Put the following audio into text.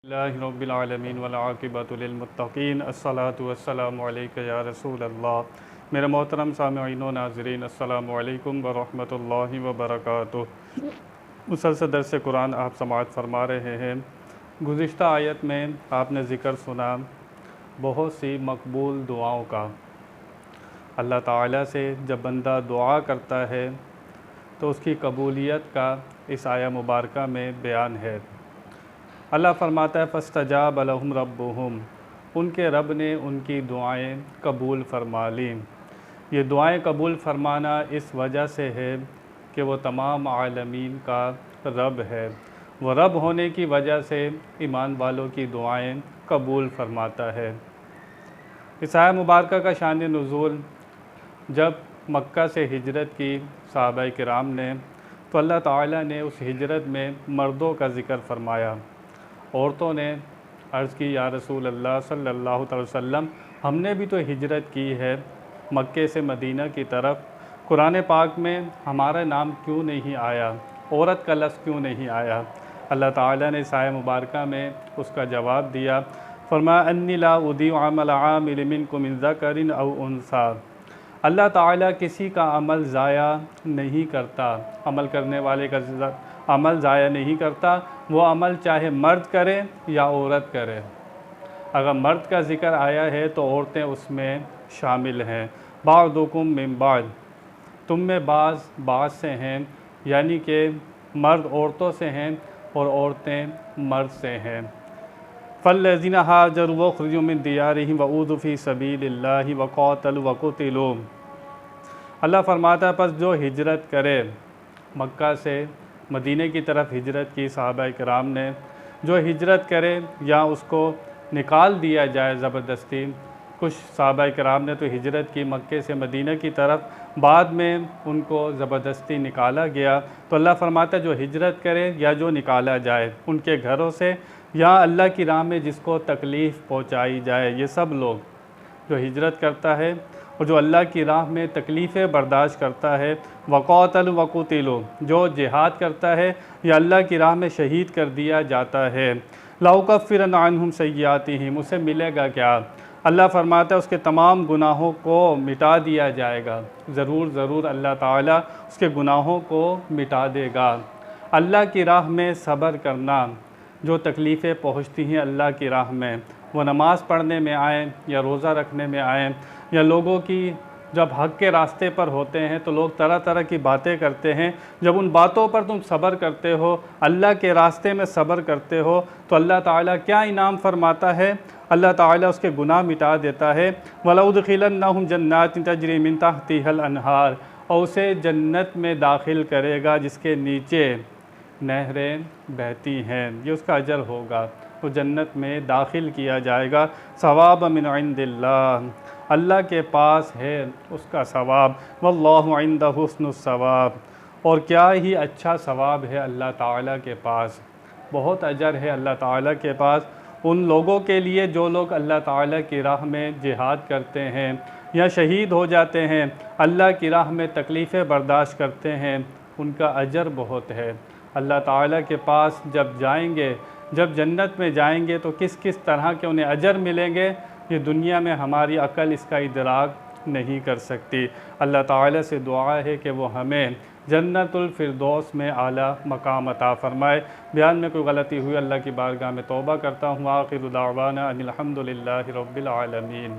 रब्बिल आलमीन वल आक़िबतु लिल मुत्तक़ीन अस्सलातु वस्सलामु अलैका या रसूल अल्लाह। मेरे मोहतरम सामिईन व नाज़रीन, अस्सलामु अलैकुम व रहमतुल्लाहि व बरकातुहू। मुसलसल दर्स कुरान आप समाअत फरमा रहे हैं। गुज़िश्ता आयत में आपने ज़िक्र सुना बहुत सी मकबूल दुआओं का। अल्लाह ताला से जब बंदा दुआ करता है तो उसकी कबूलियत का इस आया मुबारका में बयान है। अल्लाह फरमाता है फ़स्तजाब लहुम रब्बुहुम, उनके रब ने उनकी दुआएं कबूल फरमा लीं। ये दुआएं कबूल फरमाना इस वजह से है कि वो तमाम आलमीन का रब है। वो रब होने की वजह से ईमान वालों की दुआएं कबूल फरमाता है। इस आया मुबारका का शान नुज़ूल जब मक्का से हिजरत की सहाबाए किराम ने, तो अल्लाह ताला ने उस हिजरत में मर्दों का ज़िक्र फरमाया। औरतों ने अर्ज़ की, या रसूल अल्लाह सल्लल्लाहु अलैहि वसल्लम, हमने भी तो हिजरत की है मक्के से मदीना की तरफ, कुरान पाक में हमारा नाम क्यों नहीं आया, औरत का लफ्ज़ क्यों नहीं आया? अल्लाह ताला ने साया मुबारका में उसका जवाब दिया, फरमाया अन्नी ला उदीउ अमल आमिल मिनकुम मिन ज़करिन औ उन्सा। अल्लाह ताला किसी का अमल ज़ाया नहीं करता, अमल करने वाले का अमल ज़ाया नहीं करता। वो अमल चाहे मर्द करे या औरत करे। अगर मर्द का ज़िक्र आया है तो औरतें उसमें शामिल हैं। बादुकुम मिन बाद, तुम में बाज़ से हैं, यानी कि मर्द औरतों से हैं और औरतें मर्द से हैं। फ़ल्लज़ीना हाजरू व उख़रिजू मिन दियारिहिम व ऊज़ू फ़ी सबीलिल्लाहि व क़ातलू व क़ुतिलू। अल्लाह फरमाता है, पस जो हिजरत करे, मक्का से मदीने की तरफ हिजरत की सहाबाए किराम ने, जो हिजरत करे या उसको निकाल दिया जाए ज़बरदस्ती। कुछ सहाबाए किराम ने तो हिजरत की मक्के से मदीने की तरफ, बाद में उनको ज़बरदस्ती निकाला गया। तो अल्लाह फरमाता है जो हिजरत करे या जो निकाला जाए उनके घरों से, या अल्लाह की राह में जिसको तकलीफ़ पहुँचाई जाए, ये सब लोग जो हिजरत करता है और जो अल्लाह की राह में तकलीफ़ें बर्दाश्त करता है, वक़ातल वक़ुतिलू, जो जिहाद करता है या अल्लाह की राह में शहीद कर दिया जाता है, लउकफ़िरन अन्हुम सय्यातिहिम, उसे मिलेगा क्या? अल्लाह फरमाता है उसके तमाम गुनाहों को मिटा दिया जाएगा। ज़रूर अल्लाह ताला उसके गुनाहों को मिटा देगा। अल्लाह की राह में सब्र करना, जो तकलीफ़ें पहुँचती हैं अल्लाह की राह में, वो नमाज़ पढ़ने में आए या रोज़ा रखने में आए, या लोगों की जब हक़ के रास्ते पर होते हैं तो लोग तरह तरह की बातें करते हैं, जब उन बातों पर तुम सब्र करते हो, अल्लाह के रास्ते में सब्र करते हो, तो अल्लाह ताला क्या इनाम फरमाता है? अल्लाह ताला उसके गुनाह मिटा देता है। वलउदखिलन्नहुम जन्नातिन तजरी मिन तहतिहल अनहार, और उसे जन्नत में दाखिल करेगा जिसके नीचे नहरें बहती हैं, ये उसका अजर होगा। वो जन्नत में दाखिल किया जाएगा। सवाब मिन इंदिल्लाह, अल्लाह के पास है उसका सवाब। वल्लाहु इंदहु हुस्नुस सवाब, और क्या ही अच्छा सवाब है अल्लाह ताला के पास। बहुत अजर है अल्लाह ताला के पास उन लोगों के लिए जो लोग अल्लाह ताला की राह में जिहाद करते हैं या शहीद हो जाते हैं, अल्लाह की राह में तकलीफ़ें बर्दाश्त करते हैं, उनका अजर बहुत है। अल्लाह ताला के पास जब जाएंगे, जब जन्नत में जाएंगे, तो किस किस तरह के उन्हें अजर मिलेंगे, ये दुनिया में हमारी अकल इसका इदराक नहीं कर सकती। अल्लाह ताला से दुआ है कि वो हमें जन्नतुल फिरदौस में आला मकाम अता फ़रमाए। बयान में कोई गलती हुई अल्लाह की बारगाह में तौबा करता हूँ। आखिरु दावाना अनिल हम्दुलिल्लाहि रब्बिल आलमीन।